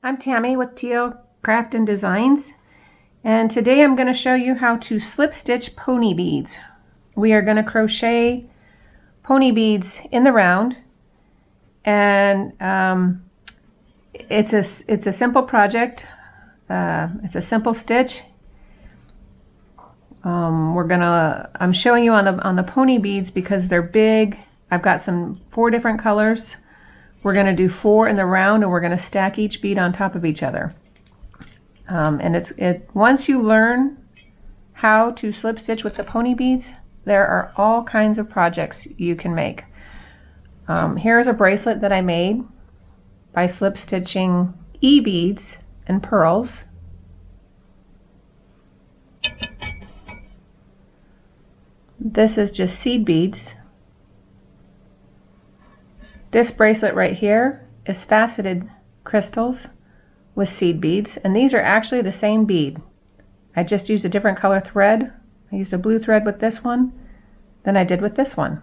I'm Tammy with Teal Craft and Designs, and today I'm going to show you how to slip stitch pony beads. We are going to crochet pony beads in the round, and it's a simple project. It's a simple stitch. I'm showing you on the pony beads because they're big. I've got 4 different colors. We're going to do 4 in the round, and we're going to stack each bead on top of each other. And once you learn how to slip stitch with the pony beads, there are all kinds of projects you can make. Here's a bracelet that I made by slip stitching beads and pearls. This is just seed beads. This bracelet right here is faceted crystals with seed beads, and these are actually the same bead. I just used a different color thread. I used a blue thread with this one than I did with this one.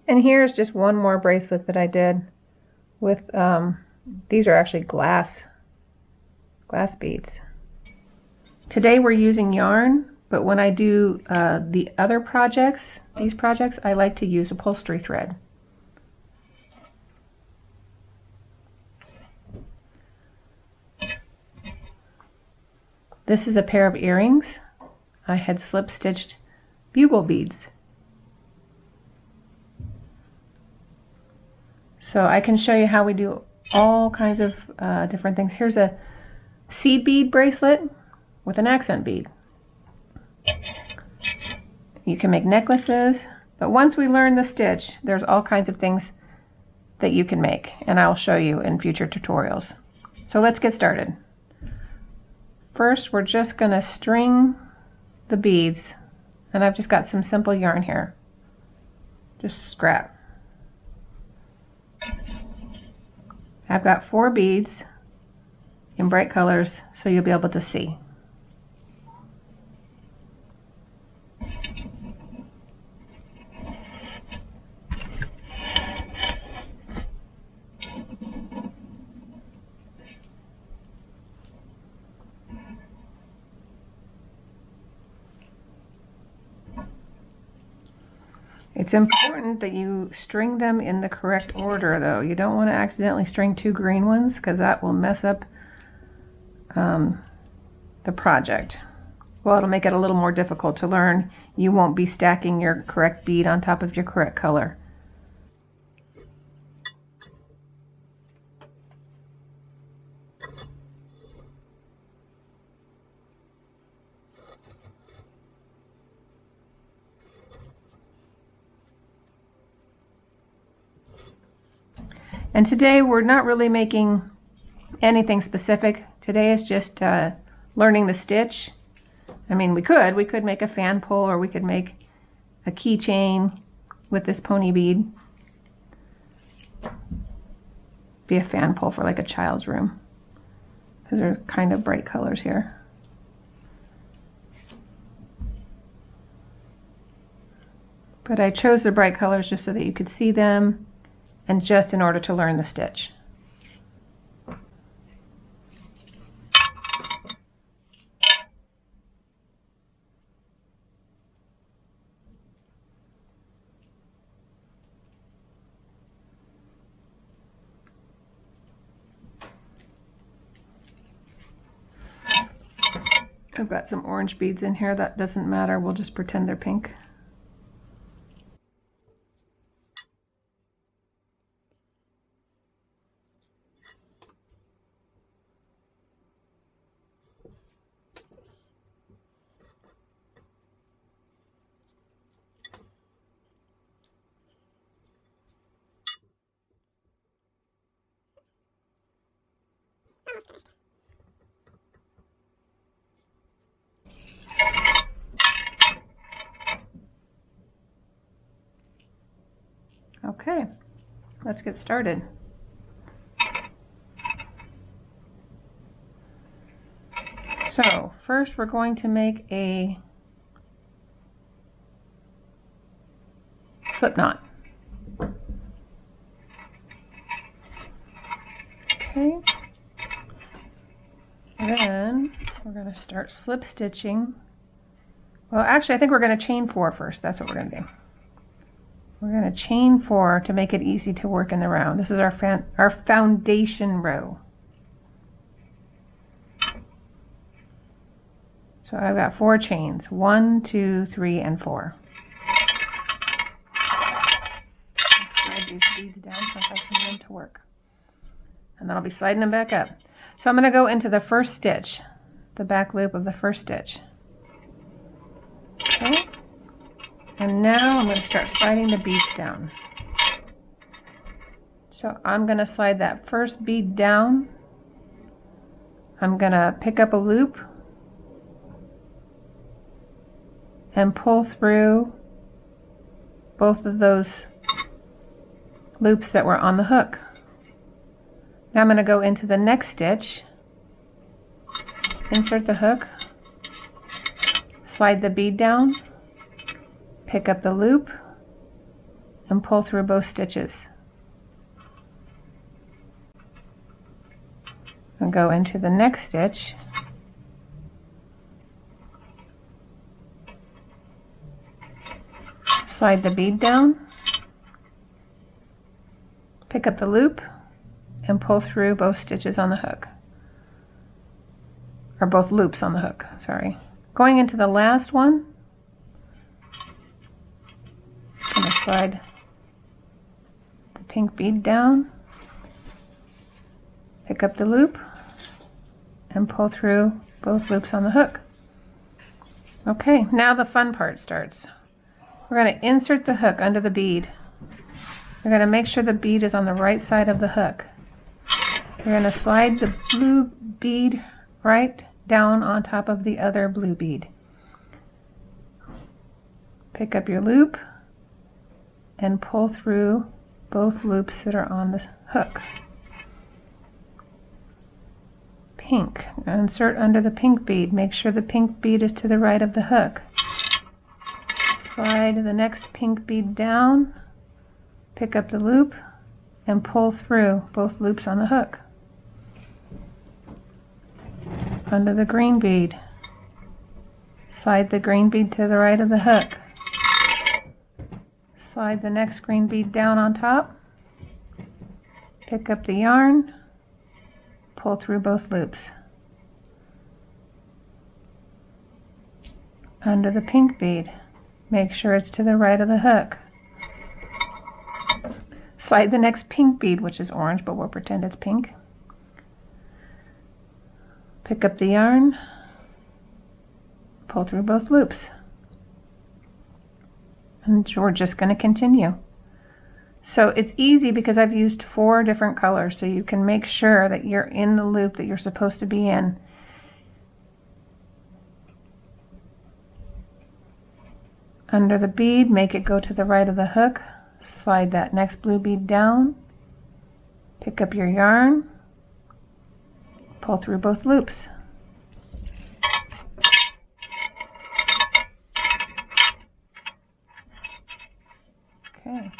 And here's just one more bracelet that I did with, these are actually glass beads. Today we're using yarn, but when I do the other projects, these projects, I like to use upholstery thread. This is a pair of earrings. I had slip stitched bugle beads. So I can show you how we do all kinds of different things. Here's a seed bead bracelet with an accent bead. You can make necklaces, but once we learn the stitch, there's all kinds of things that you can make, and I'll show you in future tutorials. So let's get started. First, we're just going to string the beads, and I've just got some simple yarn here, just scrap. I've got 4 beads in bright colors so you'll be able to see. It's important that you string them in the correct order, though. You don't want to accidentally string 2 green ones because that will mess up the project. Well, it'll make it a little more difficult to learn. You won't be stacking your correct bead on top of your correct color. And today we're not really making anything specific. Today is just learning the stitch. I mean, we could make a fan pull, or we could make a keychain with this pony bead. Be a fan pull for like a child's room, because they're kind of bright colors here. But I chose the bright colors just so that you could see them, and just in order to learn the stitch. I've got some orange beads in here. That doesn't matter. We'll just pretend they're pink. Okay, let's get started. So first we're going to make a slip knot. Okay. start slip stitching. Well, actually, I think we're going to chain 4 first. That's what we're going to do. We're going to chain 4 to make it easy to work in the round. This is our foundation row. So I've got 4 chains. 1, 2, 3, and 4. Slide these beads down so I have some room to work. And then I'll be sliding them back up. So I'm going to go into the first stitch, the back loop of the first stitch. Okay. And now I'm going to start sliding the beads down. So I'm going to slide that first bead down. I'm going to pick up a loop and pull through both of those loops that were on the hook. Now I'm going to go into the next stitch, insert the hook, slide the bead down, pick up the loop, and pull through both stitches. And go into the next stitch, slide the bead down, pick up the loop, and pull through both stitches on the hook, or both loops on the hook, sorry. Going into the last one, I'm going to slide the pink bead down, pick up the loop, and pull through both loops on the hook. Okay, now the fun part starts. We're going to insert the hook under the bead. We're going to make sure the bead is on the right side of the hook. We're going to slide the blue bead right down on top of the other blue bead. Pick up your loop and pull through both loops that are on the hook. Pink. Insert under the pink bead. Make sure the pink bead is to the right of the hook. Slide the next pink bead down, pick up the loop, and pull through both loops on the hook. Under the green bead, slide the green bead to the right of the hook. Slide the next green bead down on top, pick up the yarn, pull through both loops. Under the pink bead, make sure it's to the right of the hook. Slide the next pink bead, which is orange, but we'll pretend it's pink. Pick up the yarn, pull through both loops. And we're just going to continue. So it's easy because I've used 4 different colors, so you can make sure that you're in the loop that you're supposed to be in. Under the bead, make it go to the right of the hook. Slide that next blue bead down. Pick up your yarn. Pull through both loops. Okay.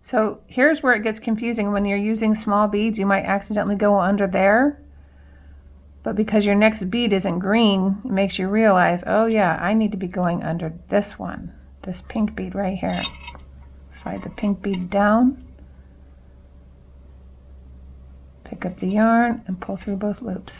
So here's where it gets confusing. When you're using small beads, you might accidentally go under there. But because your next bead isn't green, it makes you realize, oh yeah, I need to be going under this one, this pink bead right here. Slide the pink bead down, pick up the yarn, and pull through both loops.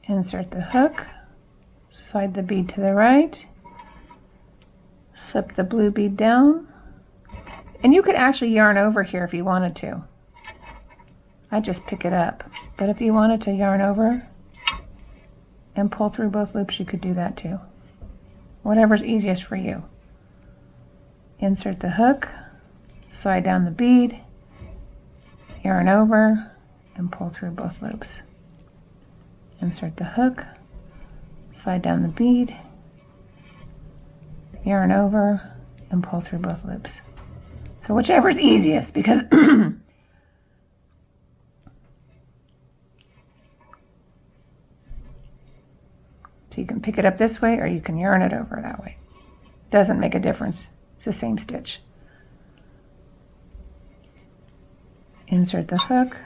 Insert the hook, slide the bead to the right, slip the blue bead down, and you could actually yarn over here if you wanted to. I just pick it up, but if you wanted to yarn over and pull through both loops, you could do that too. Whatever's easiest for you. Insert the hook, slide down the bead, yarn over, and pull through both loops. Insert the hook, slide down the bead, yarn over, and pull through both loops. So whichever's easiest, because so you can pick it up this way or you can yarn it over that way. Doesn't make a difference. It's the same stitch. Insert the hook.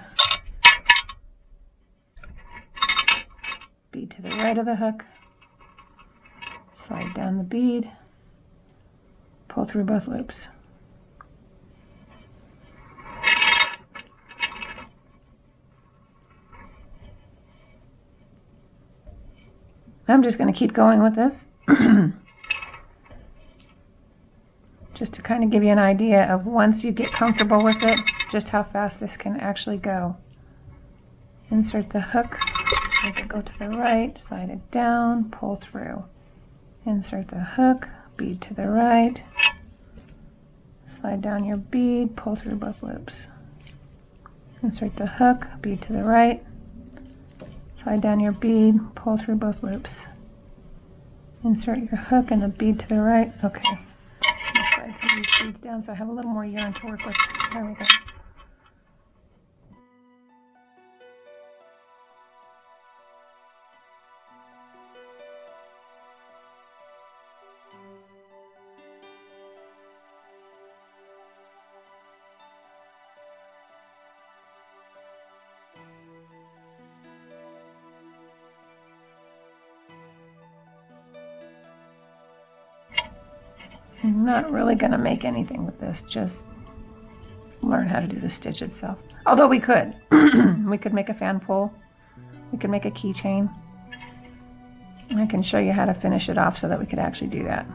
Bead to the right of the hook. Slide down the bead. Pull through both loops. I'm just going to keep going with this just to kind of give you an idea of, once you get comfortable with it, just how fast this can actually go. Insert the hook, make it go to the right, slide it down, pull through. Insert the hook, bead to the right, slide down your bead, pull through both loops. Insert the hook, bead to the right, slide down your bead, pull through both loops. Insert your hook and the bead to the right. Okay, I'll slide some of these beads down so I have a little more yarn to work with. There we go. I'm not really going to make anything with this, just learn how to do the stitch itself. Although we could. We could make a fan pull. We could make a keychain. I can show you how to finish it off so that we could actually do that.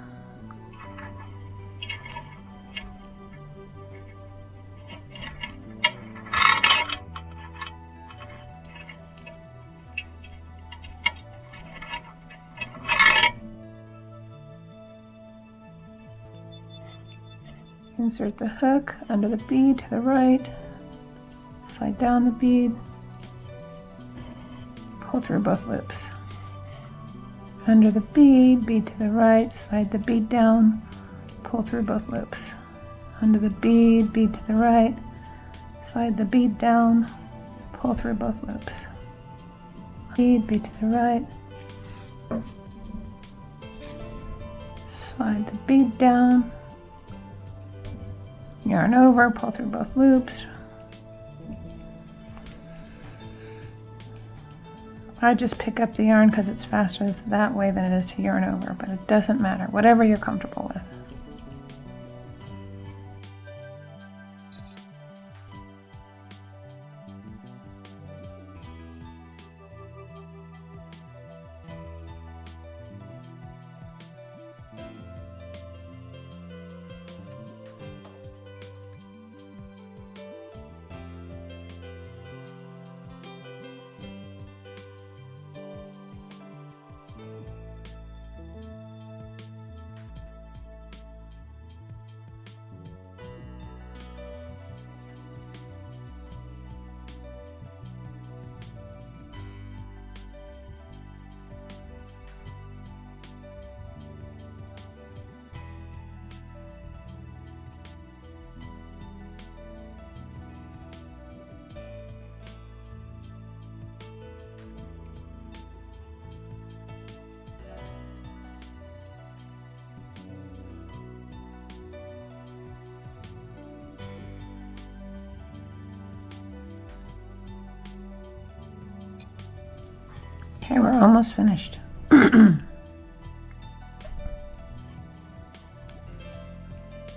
Insert the hook under the bead to the right, slide down the bead, pull through both loops. Under the bead, bead to the right, slide the bead down, pull through both loops. Under the bead to the right, slide the bead down, pull through both loops. Bead to the right, slide the bead down, yarn over, pull through both loops. I just pick up the yarn because it's faster that way than it is to yarn over, but it doesn't matter, whatever you're comfortable with. Okay, we're almost finished.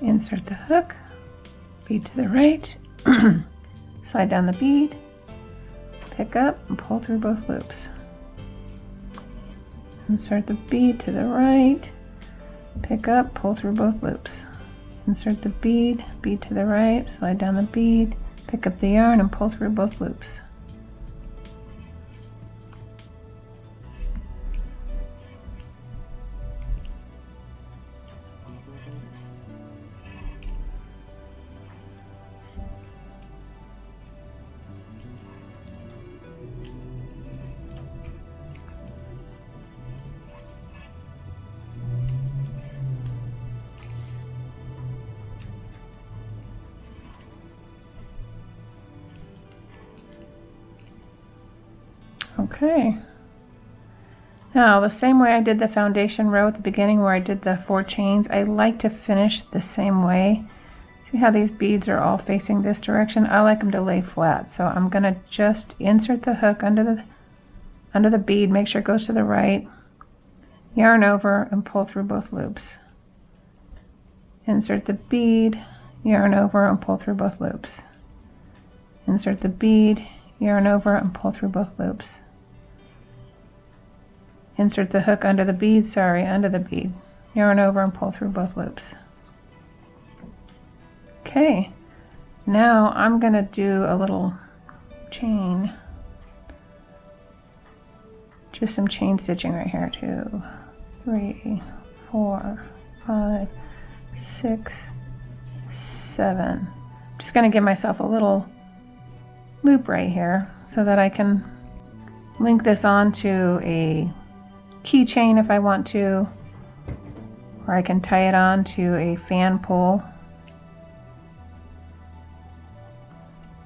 Insert the hook, bead to the right, slide down the bead, pick up and pull through both loops. Insert the bead to the right, pick up, pull through both loops. Insert the bead to the right, slide down the bead, pick up the yarn and pull through both loops. Okay. Now, the same way I did the foundation row at the beginning where I did the 4 chains, I like to finish the same way. See how these beads are all facing this direction? I like them to lay flat, so I'm going to just insert the hook under the bead, make sure it goes to the right, yarn over and pull through both loops. Insert the bead, yarn over and pull through both loops. Insert the bead, yarn over and pull through both loops. Insert the hook under the bead, under the bead, yarn over and pull through both loops. Okay, now I'm going to do a little chain, just some chain stitching right here. 2, 3, 4, 5, 6, 7. Just going to give myself a little loop right here so that I can link this onto a keychain if I want to, or I can tie it on to a fan pull.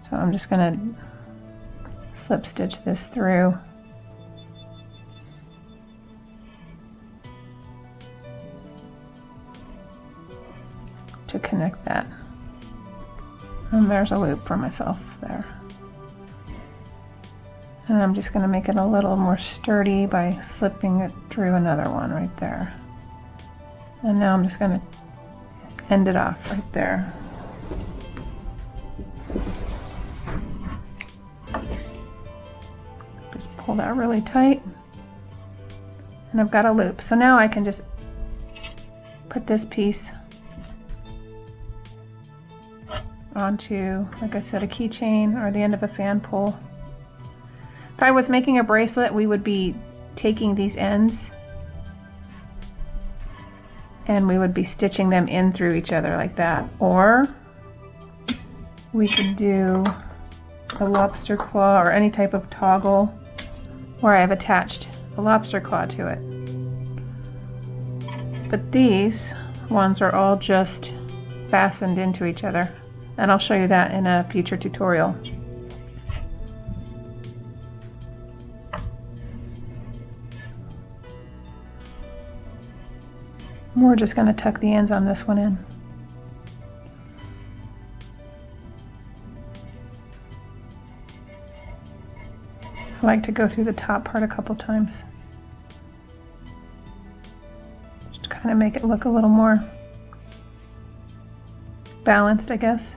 So I'm just going to slip stitch this through. To connect that. And there's a loop for myself there. And I'm just going to make it a little more sturdy by slipping it through another one right there. And now I'm just going to end it off right there. Just pull that really tight. And I've got a loop. So now I can just put this piece onto, like I said, a keychain or the end of a fan pull. If I was making a bracelet, we would be taking these ends and we would be stitching them in through each other like that. Or we could do a lobster claw or any type of toggle where I have attached a lobster claw to it. But these ones are all just fastened into each other, and I'll show you that in a future tutorial. We're just going to tuck the ends on this one in. I like to go through the top part a couple times, just to kind of make it look a little more balanced, I guess.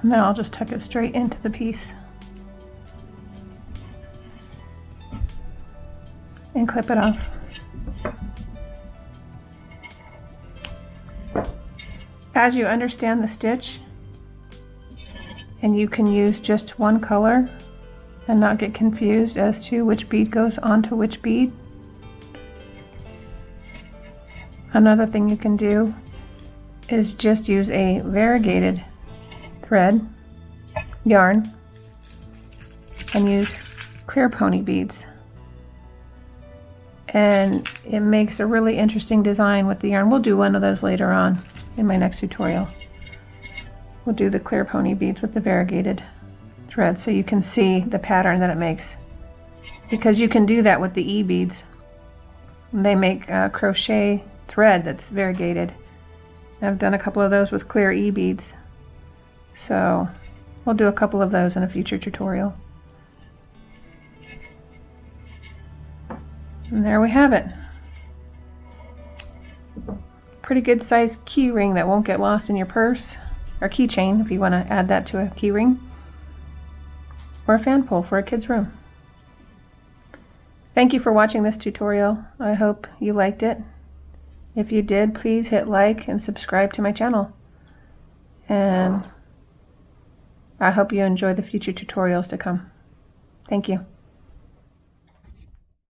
And then I'll just tuck it straight into the piece and clip it off. As you understand the stitch and you can use just one color and not get confused as to which bead goes onto which bead, another thing you can do is just use a variegated thread yarn and use clear pony beads, and it makes a really interesting design with the yarn. We'll do one of those later on in my next tutorial. We'll do the clear pony beads with the variegated thread so you can see the pattern that it makes, because you can do that with the E beads. They make crochet thread that's variegated. I've done a couple of those with clear E beads. So we'll do a couple of those in a future tutorial. And there we have it. Pretty good sized key ring that won't get lost in your purse, or keychain if you want to add that to a key ring, or a fan pull for a kid's room. Thank you for watching this tutorial. I hope you liked it. If you did, please hit like and subscribe to my channel. And I hope you enjoy the future tutorials to come. Thank you.